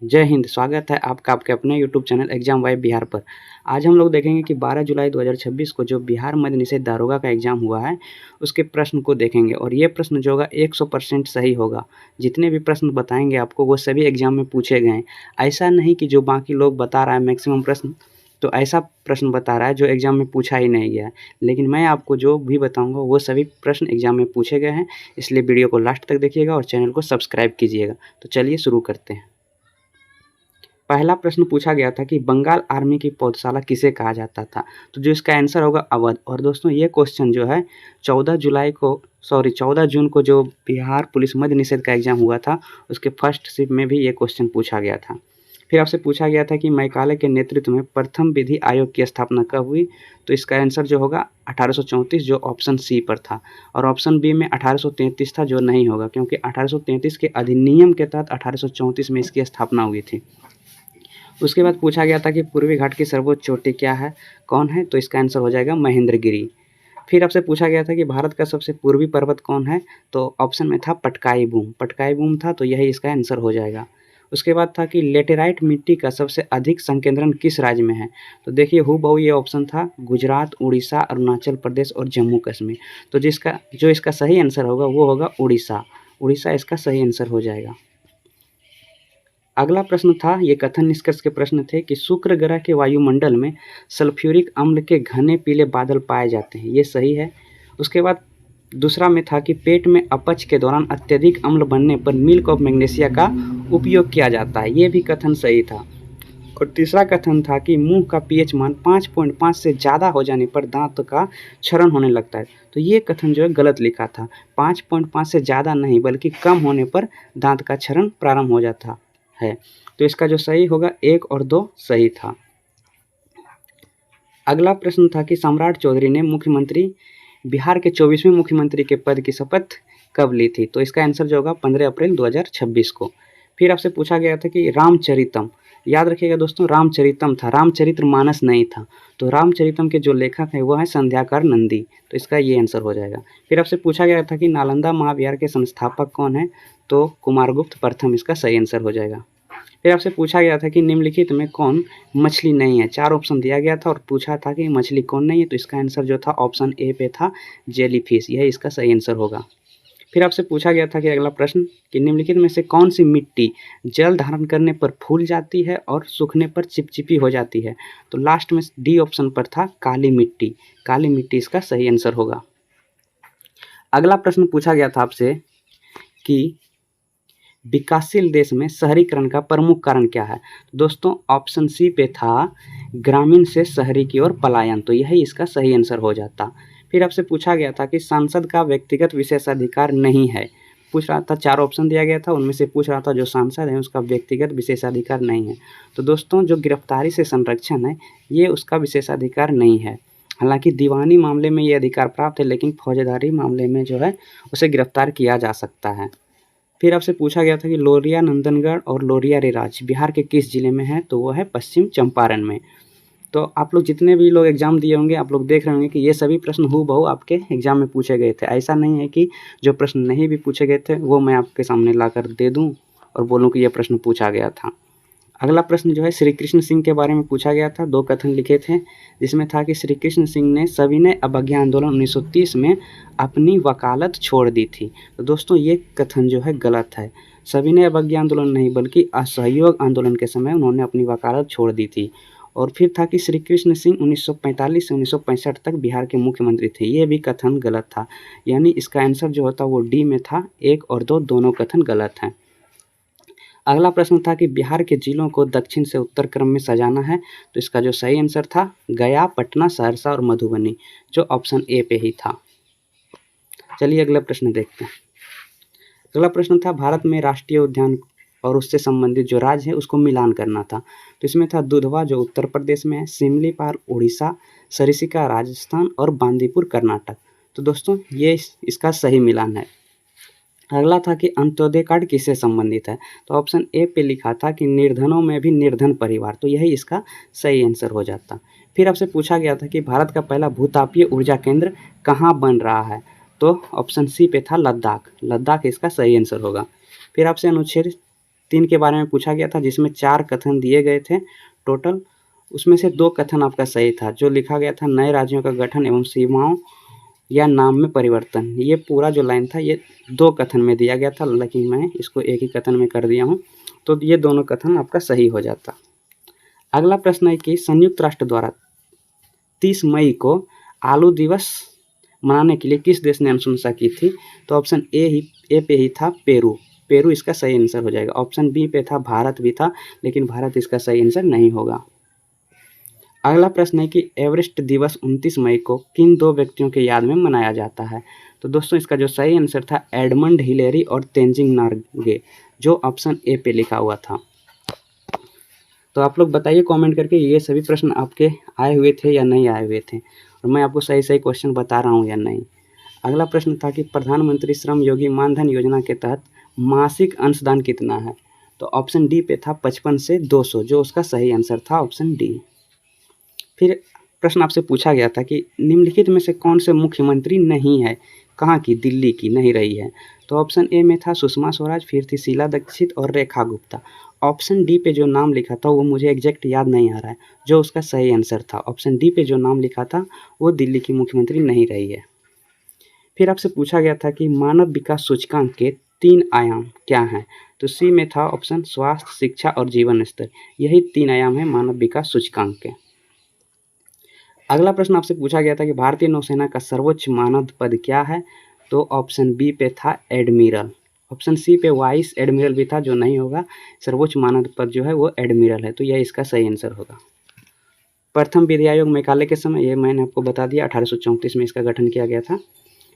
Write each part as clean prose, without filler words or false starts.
जय हिंद। स्वागत है आपका आपके अपने YouTube channel exam vibe Bihar पर। आज हम लोग देखेंगे कि 12 जुलाई 2026 को जो बिहार मद्य निषेध दारोगा का एग्ज़ाम हुआ है उसके प्रश्न को देखेंगे और ये प्रश्न जो होगा 100% सही होगा। जितने भी प्रश्न बताएंगे आपको वो सभी एग्ज़ाम में पूछे गए हैं। ऐसा नहीं कि जो बाकी लोग बता रहा है मैक्सिमम प्रश्न तो ऐसा प्रश्न बता रहा है जो एग्ज़ाम में पूछा ही नहीं गया है, लेकिन मैं आपको जो भी बताऊंगा वो सभी प्रश्न एग्ज़ाम में पूछे गए हैं। इसलिए वीडियो को लास्ट तक देखिएगा और चैनल को सब्सक्राइब कीजिएगा। तो चलिए शुरू करते हैं। पहला प्रश्न पूछा गया था कि बंगाल आर्मी की पौधशाला किसे कहा जाता था, तो जो इसका आंसर होगा अवध। और दोस्तों ये क्वेश्चन जो है 14 जून को जो बिहार पुलिस मद्य निषेध का एग्जाम हुआ था उसके फर्स्ट शिफ्ट में भी ये क्वेश्चन पूछा गया था। फिर आपसे पूछा गया था कि मैकाले के नेतृत्व में प्रथम विधि आयोग की स्थापना कब हुई, तो इसका आंसर जो होगा 1834 जो ऑप्शन सी पर था। और ऑप्शन बी में 1833 था जो नहीं होगा, क्योंकि 1833 के अधिनियम के तहत 1834 में इसकी स्थापना हुई थी। उसके बाद पूछा गया था कि पूर्वी घाट की सर्वोच्च चोटी क्या है, कौन है, तो इसका आंसर हो जाएगा महेंद्रगिरी। फिर आपसे पूछा गया था कि भारत का सबसे पूर्वी पर्वत कौन है, तो ऑप्शन में था पटकाई बूम था, तो यही इसका आंसर हो जाएगा। उसके बाद था कि लेटेराइट मिट्टी का सबसे अधिक संकेंद्रण किस राज्य में है, तो देखिए हूबहू ये ऑप्शन था गुजरात, उड़ीसा, अरुणाचल प्रदेश और जम्मू कश्मीर। तो जो इसका सही आंसर होगा वो होगा उड़ीसा। उड़ीसा इसका सही आंसर हो जाएगा। अगला प्रश्न था, ये कथन निष्कर्ष के प्रश्न थे कि शुक्र ग्रह के वायुमंडल में सल्फ्यूरिक अम्ल के घने पीले बादल पाए जाते हैं, ये सही है। उसके बाद दूसरा में था कि पेट में अपच के दौरान अत्यधिक अम्ल बनने पर मिल्क ऑफ मैग्नीशिया का उपयोग किया जाता है, ये भी कथन सही था। और तीसरा कथन था कि मुंह का पीएच मान 5.5 से ज़्यादा हो जाने पर दांत का क्षरण होने लगता है, तो ये कथन जो है गलत लिखा था। 5.5 से ज़्यादा नहीं बल्कि कम होने पर दांत का क्षरण प्रारंभ हो जाता है। तो इसका जो सही होगा 1 और 2 सही था। अगला प्रश्न था कि सम्राट चौधरी ने बिहार के 24वें मुख्यमंत्री के पद की शपथ कब ली थी, तो इसका आंसर जो होगा 15 अप्रैल 2026 को। फिर आपसे पूछा गया था कि रामचरितम, याद रखिएगा दोस्तों रामचरितम था, रामचरितमानस नहीं था। तो रामचरितम के जो लेखक हैं वो है संध्याकर नंदी, तो इसका ये आंसर हो जाएगा। फिर आपसे पूछा गया था कि नालंदा महाविहार के संस्थापक कौन है, तो कुमारगुप्त प्रथम इसका सही आंसर हो जाएगा। फिर आपसे पूछा गया था कि निम्नलिखित में कौन मछली नहीं है, 4 ऑप्शन दिया गया था और पूछा था कि मछली कौन नहीं है, तो इसका आंसर जो था ऑप्शन ए पे था जेलीफिश, यह इसका सही आंसर होगा। फिर आपसे पूछा गया था कि अगला प्रश्न कि निम्नलिखित में से कौन सी मिट्टी जल धारण करने पर फूल जाती है और सूखने पर चिपचिपी हो जाती है, तो लास्ट में डी ऑप्शन पर था काली मिट्टी इसका सही आंसर होगा। अगला प्रश्न पूछा गया था आपसे कि विकासशील देश में शहरीकरण का प्रमुख कारण क्या है, दोस्तों ऑप्शन सी पे था ग्रामीण से शहरी की ओर पलायन, तो यही इसका सही आंसर हो जाता। फिर आपसे पूछा गया था कि सांसद का व्यक्तिगत विशेषाधिकार नहीं है, पूछ रहा था 4 ऑप्शन दिया गया था, उनमें से पूछ रहा था जो सांसद है उसका व्यक्तिगत विशेषाधिकार नहीं है, तो दोस्तों जो गिरफ्तारी से संरक्षण है ये उसका विशेषाधिकार नहीं है। हालांकि दीवानी मामले में ये अधिकार प्राप्त है, लेकिन फौजदारी मामले में जो है उसे गिरफ्तार किया जा सकता है। फिर आपसे पूछा गया था कि लोरिया नंदनगढ़ और लोरिया रेराज बिहार के किस जिले में है, तो वो है पश्चिम चंपारण में। तो आप लोग जितने भी लोग एग्ज़ाम दिए होंगे आप लोग देख रहे होंगे कि ये सभी प्रश्न हूबहू आपके एग्ज़ाम में पूछे गए थे। ऐसा नहीं है कि जो प्रश्न नहीं भी पूछे गए थे वो मैं आपके सामने लाकर दे दूं और बोलूं कि ये प्रश्न पूछा गया था। अगला प्रश्न जो है श्री कृष्ण सिंह के बारे में पूछा गया था, 2 कथन लिखे थे जिसमें था कि श्री कृष्ण सिंह ने सविनय अवज्ञा आंदोलन 1930 में अपनी वकालत छोड़ दी थी, तो दोस्तों ये कथन जो है गलत है। सविनय अवज्ञा आंदोलन नहीं बल्कि असहयोग आंदोलन के समय उन्होंने अपनी वकालत छोड़ दी थी। और फिर था कि श्री कृष्ण सिंह 1945 से 1965 तक बिहार के मुख्यमंत्री थे, ये भी कथन गलत था। यानी इसका आंसर जो होता वो डी में था, 1 और 2 दोनों कथन गलत हैं। अगला प्रश्न था कि बिहार के जिलों को दक्षिण से उत्तर क्रम में सजाना है, तो इसका जो सही आंसर था गया, पटना, सहरसा और मधुबनी, जो ऑप्शन ए पे ही था। चलिए अगला प्रश्न देखते हैं। अगला प्रश्न था भारत में राष्ट्रीय उद्यान और उससे संबंधित जो राज्य है उसको मिलान करना था, तो इसमें था दुधवा जो उत्तर प्रदेश में है, सिमलीपाल उड़ीसा, सरिस्का राजस्थान और बांदीपुर कर्नाटक। तो दोस्तों ये इसका सही मिलान है। अगला था कि अंत्योदय कार्ड किससे संबंधित है, तो ऑप्शन ए पे लिखा था कि निर्धनों में भी निर्धन परिवार, तो यही इसका सही आंसर हो जाता। फिर आपसे पूछा गया था कि भारत का पहला भूतापीय ऊर्जा केंद्र कहाँ बन रहा है, तो ऑप्शन सी पे था लद्दाख इसका सही आंसर होगा। फिर आपसे अनुच्छेद 3 के बारे में पूछा गया था, जिसमें 4 कथन दिए गए थे टोटल। उसमें से 2 कथन आपका सही था, जो लिखा गया था नए राज्यों का गठन एवं सीमाओं या नाम में परिवर्तन। ये पूरा जो लाइन था ये 2 कथन में दिया गया था, लेकिन मैं इसको एक ही कथन में कर दिया हूँ, तो ये दोनों कथन आपका सही हो जाता। अगला प्रश्न है कि संयुक्त राष्ट्र द्वारा 30 मई को आलू दिवस मनाने के लिए किस देश ने अनुशंसा की थी? तो ऑप्शन ए पे ही था पेरू। पेरू इसका सही आंसर हो जाएगा। ऑप्शन बी पे था भारत भी था, लेकिन भारत इसका सही आंसर नहीं होगा। अगला प्रश्न है कि एवरेस्ट दिवस 29 मई को किन 2 व्यक्तियों के याद में मनाया जाता है? तो दोस्तों इसका जो सही आंसर था एडमंड हिलेरी और तेंजिंग नार्गे, जो ऑप्शन ए पे लिखा हुआ था। तो आप लोग बताइए कमेंट करके ये सभी प्रश्न आपके आए हुए थे या नहीं आए हुए थे, और मैं आपको सही सही क्वेश्चन बता रहा हूँ या नहीं। अगला प्रश्न था कि प्रधानमंत्री श्रम योगी मानधन योजना के तहत मासिक अंशदान कितना है? तो ऑप्शन डी पे था 55 से 200, जो उसका सही आंसर था ऑप्शन डी। फिर प्रश्न आपसे पूछा गया था कि निम्नलिखित में से कौन से मुख्यमंत्री नहीं है? कहाँ की? दिल्ली की नहीं रही है। तो ऑप्शन ए में था सुषमा स्वराज, फिर थी शीला दीक्षित और रेखा गुप्ता। ऑप्शन डी पे जो नाम लिखा था वो मुझे एग्जैक्ट याद नहीं आ रहा है, जो उसका सही आंसर था। ऑप्शन डी पे जो नाम लिखा था वो दिल्ली की मुख्यमंत्री नहीं रही है। फिर आपसे पूछा गया था कि मानव विकास सूचकांक के 3 आयाम क्या हैं? तो सी में था ऑप्शन स्वास्थ्य, शिक्षा और जीवन स्तर। यही 3 आयाम है मानव विकास सूचकांक के। अगला प्रश्न आपसे पूछा गया था कि भारतीय नौसेना का सर्वोच्च मानद पद क्या है? तो ऑप्शन बी पे था एडमिरल। ऑप्शन सी पे वाइस एडमिरल भी था, जो नहीं होगा। सर्वोच्च मानद पद जो है वो एडमिरल है, तो यह इसका सही आंसर होगा। प्रथम विधि आयोग मेघालय के समय, ये मैंने आपको बता दिया, 1834 में इसका गठन किया गया था।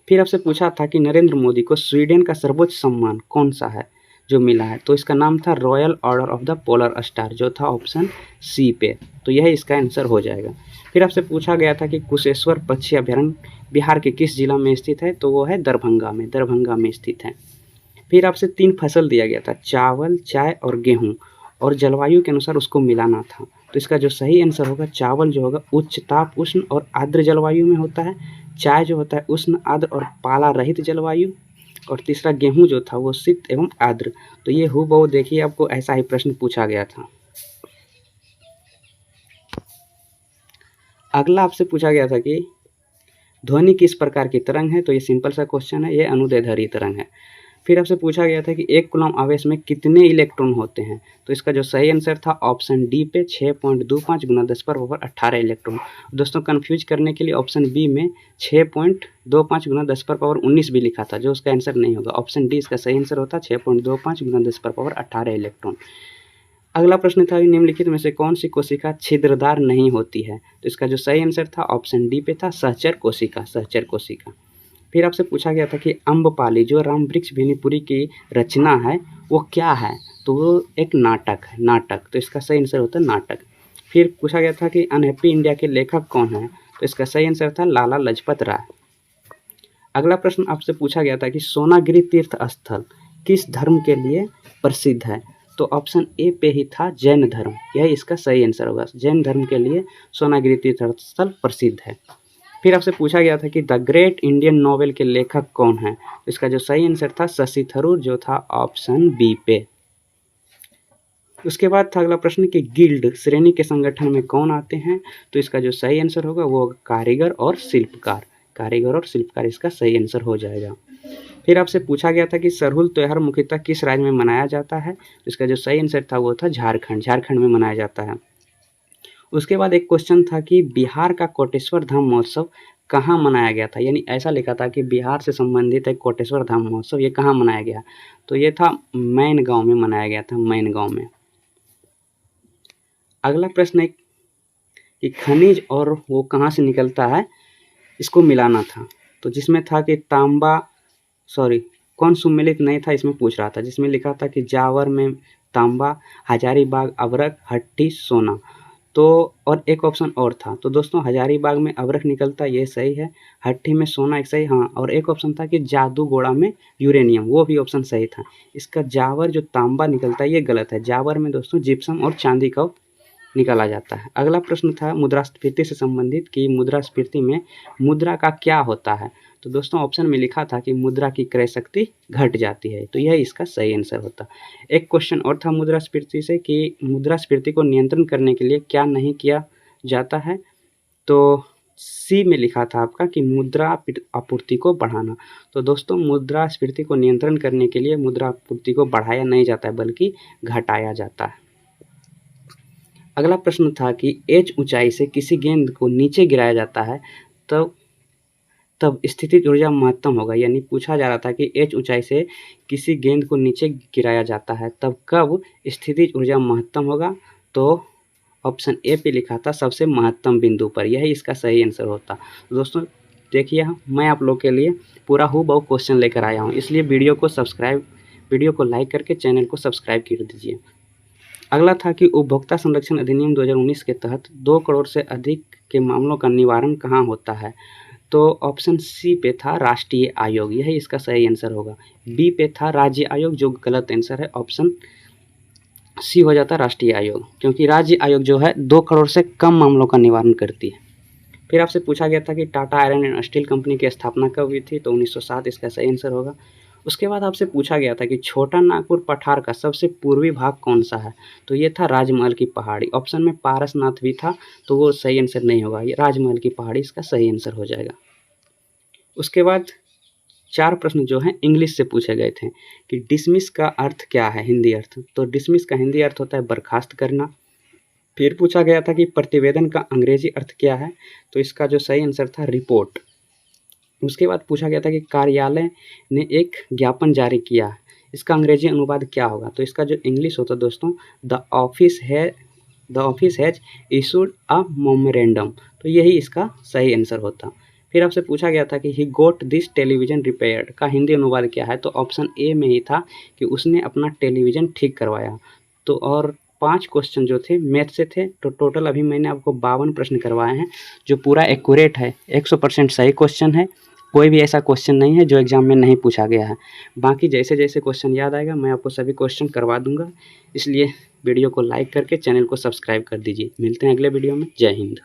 फिर आपसे पूछा था कि नरेंद्र मोदी को स्वीडन का सर्वोच्च सम्मान कौन सा है जो मिला है? तो इसका नाम था royal order of the polar star, जो था ऑप्शन सी पे, तो यह इसका आंसर हो जाएगा। फिर आपसे पूछा गया था कि कुशेश्वर पक्षी अभयारण्य बिहार के किस जिला में स्थित है? तो वो है दरभंगा में, दरभंगा में स्थित है। फिर आपसे 3 फसल दिया गया था, चावल, चाय और गेहूँ, और जलवायु के अनुसार उसको मिलाना था। तो इसका जो सही आंसर होगा, चावल जो होगा उच्च ताप, उष्ण और आर्द्र जलवायु में होता है। चाय जो होता है उष्ण, आर्द्र और पाला रहित जलवायु, और तीसरा गेहूँ जो था वो शीत एवं आर्द्र। तो ये हूबहू देखिए आपको ऐसा ही प्रश्न पूछा गया था। अगला आपसे पूछा गया था कि ध्वनि किस प्रकार की तरंग है? तो ये सिंपल सा क्वेश्चन है, ये अनुदैर्ध्य तरंग है। फिर आपसे पूछा गया था कि 1 कूलम्ब आवेश में कितने इलेक्ट्रॉन होते हैं? तो इसका जो सही आंसर था ऑप्शन डी पे 6.25 × 10⁻18 इलेक्ट्रॉन। दोस्तों कंफ्यूज करने के लिए ऑप्शन बी में 6.25 × 10⁻19 भी लिखा था, जो उसका आंसर नहीं होगा। ऑप्शन डी इसका सही आंसर होता 6.25 × 10⁻18 इलेक्ट्रॉन। अगला प्रश्न था निम्नलिखित में से कौन सी कोशिका छिद्रदार नहीं होती है? तो इसका जो सही आंसर था ऑप्शन डी पे था सहचर कोशिका, सहचर कोशिका। फिर आपसे पूछा गया था कि अम्बपाली जो रामवृक्ष बेनीपुरी की रचना है वो क्या है? तो वो एक नाटक है, नाटक। तो इसका सही आंसर होता है नाटक। फिर पूछा गया था कि अनहैप्पी इंडिया के लेखक कौन है? तो इसका सही आंसर था लाला लाजपत राय। अगला प्रश्न आपसे पूछा गया था कि सोनागिरी तीर्थ स्थल किस धर्म के लिए प्रसिद्ध है? तो ऑप्शन ए पे ही था जैन धर्म, यह इसका सही आंसर होगा। जैन धर्म के लिए सोनागिरी तीर्थ स्थल प्रसिद्ध है। फिर आपसे पूछा गया था कि द ग्रेट इंडियन नॉवेल के लेखक कौन है? इसका जो सही आंसर था शशि थरूर, जो था ऑप्शन बी पे। उसके बाद था अगला प्रश्न कि गिल्ड श्रेणी के संगठन में कौन आते हैं? तो इसका जो सही आंसर होगा वो कारीगर और शिल्पकार, कारीगर और शिल्पकार इसका सही आंसर हो जाएगा। फिर आपसे पूछा गया था कि सरहुल त्योहार मुख्यतः किस राज्य में मनाया जाता है? तो इसका जो सही आंसर था वो था झारखंड, झारखंड में मनाया जाता है। उसके बाद एक क्वेश्चन था कि बिहार का कोटेश्वर धाम महोत्सव कहाँ मनाया गया था? यानी ऐसा लिखा था कि बिहार से संबंधित एक कोटेश्वर धाम महोत्सव ये कहाँ मनाया गया? तो ये था मैन गांव में मनाया गया था, मैन गांव में। अगला प्रश्न है कि खनिज और वो कहाँ से निकलता है इसको मिलाना था। तो जिसमें था कि कौन सुमेलित नहीं था इसमें पूछ रहा था, जिसमें लिखा था कि जावर में तांबा, हजारीबाग अबरक, हट्टी सोना। तो और एक ऑप्शन और था, तो दोस्तों हजारीबाग में अबरक निकलता, ये सही है। हट्टी में सोना एक सही, हाँ। और एक ऑप्शन था कि जादूगोड़ा में यूरेनियम, वो भी ऑप्शन सही था। इसका जावर जो तांबा निकलता है ये गलत है। जावर में दोस्तों जिप्सम और चांदी का निकाला जाता है। अगला प्रश्न था मुद्रास्फीति से संबंधित कि मुद्रास्फीति में मुद्रा का क्या होता है? तो दोस्तों ऑप्शन में लिखा था कि मुद्रा की क्रय शक्ति घट जाती है, तो यह इसका सही आंसर होता। एक क्वेश्चन और था मुद्रास्फीति से कि मुद्रास्फीति को नियंत्रण करने के लिए क्या नहीं किया जाता है, तो सी में लिखा था आपका कि मुद्रा आपूर्ति को बढ़ाना। तो दोस्तों मुद्रास्फीति को नियंत्रण करने के लिए मुद्रा आपूर्ति को बढ़ाया नहीं जाता है बल्कि घटाया जाता है। अगला प्रश्न था कि h ऊंचाई से किसी गेंद को नीचे गिराया जाता है तब स्थितिज ऊर्जा महत्तम होगा, यानी पूछा जा रहा था कि h ऊंचाई से किसी गेंद को नीचे गिराया जाता है तब कब स्थितिज ऊर्जा महत्तम होगा, तो ऑप्शन ए पे लिखा था सबसे महत्तम बिंदु पर, यही इसका सही आंसर होता। दोस्तों देखिए मैं आप लोग के लिए पूरा हूबहू क्वेश्चन लेकर आया हूँ, इसलिए वीडियो को लाइक करके चैनल को सब्सक्राइब कर दीजिए। अगला था कि उपभोक्ता संरक्षण अधिनियम 2019 के तहत 2 करोड़ से अधिक के मामलों का निवारण कहाँ होता है, तो ऑप्शन सी पे था राष्ट्रीय आयोग, यही इसका सही आंसर होगा। बी पे था राज्य आयोग, जो गलत आंसर है, ऑप्शन सी हो जाता राष्ट्रीय आयोग, क्योंकि राज्य आयोग जो है 2 करोड़ से कम मामलों का निवारण करती है। फिर आपसे पूछा गया था कि Tata iron and steel company की स्थापना कब हुई थी, तो 1907 इसका सही आंसर होगा। उसके बाद आपसे पूछा गया था कि छोटा नागपुर पठार का सबसे पूर्वी भाग कौन सा है, तो ये था राजमहल की पहाड़ी। ऑप्शन में पारसनाथ भी था, तो वो सही आंसर नहीं होगा, ये राजमहल की पहाड़ी इसका सही आंसर हो जाएगा। उसके बाद 4 प्रश्न जो हैं इंग्लिश से पूछे गए थे कि डिसमिस का अर्थ क्या है, हिंदी अर्थ, तो डिसमिस का हिंदी अर्थ होता है बर्खास्त करना। फिर पूछा गया था कि प्रतिवेदन का अंग्रेजी अर्थ क्या है, तो इसका जो सही आंसर था रिपोर्ट। उसके बाद पूछा गया था कि कार्यालय ने एक ज्ञापन जारी किया, इसका अंग्रेजी अनुवाद क्या होगा, तो इसका जो इंग्लिश होता है दोस्तों the office has issued a memorandum, तो यही इसका सही आंसर होता। फिर आपसे पूछा गया था कि ही गोट दिस टेलीविजन रिपेयर्ड का हिंदी अनुवाद क्या है, तो ऑप्शन ए में ही था कि उसने अपना टेलीविज़न ठीक करवाया। तो और 5 क्वेश्चन जो थे मैथ से थे, तो टोटल अभी मैंने आपको 52 प्रश्न करवाए हैं, जो पूरा एक्यूरेट है, 100% सही क्वेश्चन है। कोई भी ऐसा क्वेश्चन नहीं है जो एग्जाम में नहीं पूछा गया है। बाकी जैसे जैसे क्वेश्चन याद आएगा मैं आपको सभी क्वेश्चन करवा दूंगा, इसलिए वीडियो को लाइक करके चैनल को सब्सक्राइब कर दीजिए। मिलते हैं अगले वीडियो में। जय हिंद।